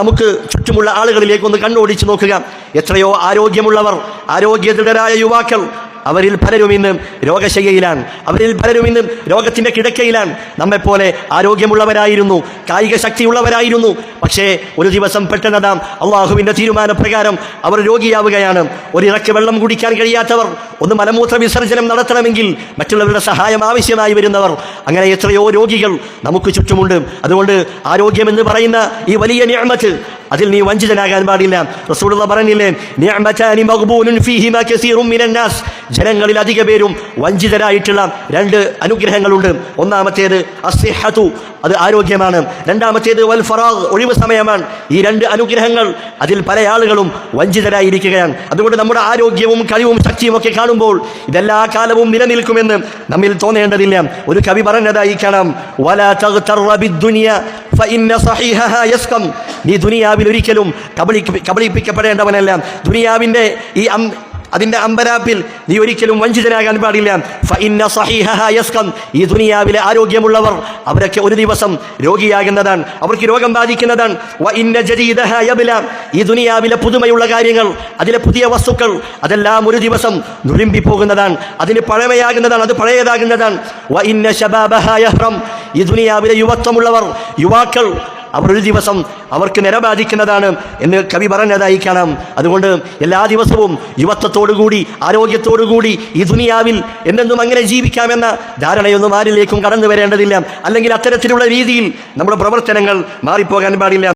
നമുക്ക് ചുറ്റുമുള്ള ആളുകളിലേക്ക് ഒന്ന് കണ്ണോടിച്ച് നോക്കുക. എത്രയോ ആരോഗ്യമുള്ളവർ, ആരോഗ്യദൃഢരായ യുവാക്കൾ, അവരിൽ പലരും ഇന്ന് രോഗശയ്യയിലാണ്, അവരിൽ പലരും ഇന്ന് രോഗത്തിൻ്റെ കിടക്കയിലാണ്. നമ്മെപ്പോലെ ആരോഗ്യമുള്ളവരായിരുന്നു, കായിക ശക്തിയുള്ളവരായിരുന്നു. പക്ഷേ ഒരു ദിവസം പെട്ടെന്ന് നാം അള്ളാഹുവിൻ്റെ തീരുമാനപ്രകാരം അവർ രോഗിയാവുകയാണ്. ഒരിറക്ക് വെള്ളം കുടിക്കാൻ കഴിയാത്തവർ, ഒന്ന് മലമൂത്ര വിസർജനം നടത്തണമെങ്കിൽ മറ്റുള്ളവരുടെ സഹായം ആവശ്യമായി വരുന്നവർ, അങ്ങനെ എത്രയോ രോഗികൾ നമുക്ക് ചുറ്റുമുണ്ട്. അതുകൊണ്ട് ആരോഗ്യമെന്ന് പറയുന്ന ഈ വലിയ നിഅമത്ത്, അതിൽ നീ വഞ്ചിതനാകാൻ പാടില്ല. റസൂലുള്ളാഹി പറഞ്ഞില്ലേ, നിഅമതാനി മഗ്ബൂനുൻ ഫീഹിമാ കസീറുൻ മിനൻ നാസ്, ജനങ്ങളിൽ അധിക പേരും വഞ്ചിതരായിട്ടുള്ള രണ്ട് അനുഗ്രഹങ്ങളുണ്ട്. ഒന്നാമത്തേത് അസ്സിഹ്ഹതു, അത് ആരോഗ്യമാണ്. രണ്ടാമത്തേത് വൽ ഫറാഗ്, ഒഴിവ് സമയമാണ്. ഈ രണ്ട് അനുഗ്രഹങ്ങൾ, അതിൽ പല ആളുകളും വഞ്ചിതരായിരിക്കുകയാണ്. അതുകൊണ്ട് നമ്മുടെ ആരോഗ്യവും കഴിവും ശക്തിയും ഒക്കെ കാണുമ്പോൾ ഇതെല്ലാ കാലവും നിലനിൽക്കുമെന്ന് നമ്മിൽ തോന്നേണ്ടതില്ല. ഒരു കവി പറഞ്ഞതായി കാണാം, വലാ തഗ്തറ ബിദ്ദുനിയ ഫഇന്ന സഹീഹഹാ യസ്കം, നീ ദുനിയാവിൽ ഒരിക്കലും കബളിപ്പിക്കപ്പെടേണ്ടവനല്ല. ദുനിയാവിൻ്റെ അതിൻ്റെ അമ്പരാപ്പിൽ നീ ഒരിക്കലും വഞ്ചിതനാകാൻ പാടില്ല. ഫഇന്ന സഹീഹഹാ യസ്കം, ഈ ദുനിയാവിലെ ആരോഗ്യമുള്ളവർ അവരൊക്കെ ഒരു ദിവസം രോഗിയാകുന്നതാണ്, അവർക്ക് രോഗം ബാധിക്കുന്നതാണ്. വഇന്ന ജദീദഹാ യബ്ല, ഈ ദുനിയാവിലെ പുതുമയുള്ള കാര്യങ്ങൾ, അതിലെ പുതിയ വസ്തുക്കൾ, അതെല്ലാം ഒരു ദിവസം നുരുമ്പിപ്പോകുന്നതാണ്, അതിന് പഴമയാകുന്നതാണ്, അത് പഴയതാകുന്നതാണ്. വഇന്ന ശബാബഹാ യഹ്റം, ഈ ദുനിയാവിലെ യുവത്വമുള്ളവർ, യുവാക്കൾ, അവർ ഒരു ദിവസം അവർക്ക് നിരബാധിക്കുന്നതാണ് എന്ന് കവി പറഞ്ഞതായി കാണാം. അതുകൊണ്ട് എല്ലാ ദിവസവും യുവത്വത്തോടുകൂടി, ആരോഗ്യത്തോടുകൂടി ഈ ദുനിയാവിൽ എന്നെന്നും അങ്ങനെ ജീവിക്കാമെന്ന ധാരണയൊന്നും ആരിലേക്കും കടന്നു വരേണ്ടതില്ല. അല്ലെങ്കിൽ അത്തരത്തിലുള്ള രീതിയിൽ നമ്മുടെ പ്രവർത്തനങ്ങൾ മാറിപ്പോകാൻ പാടില്ല.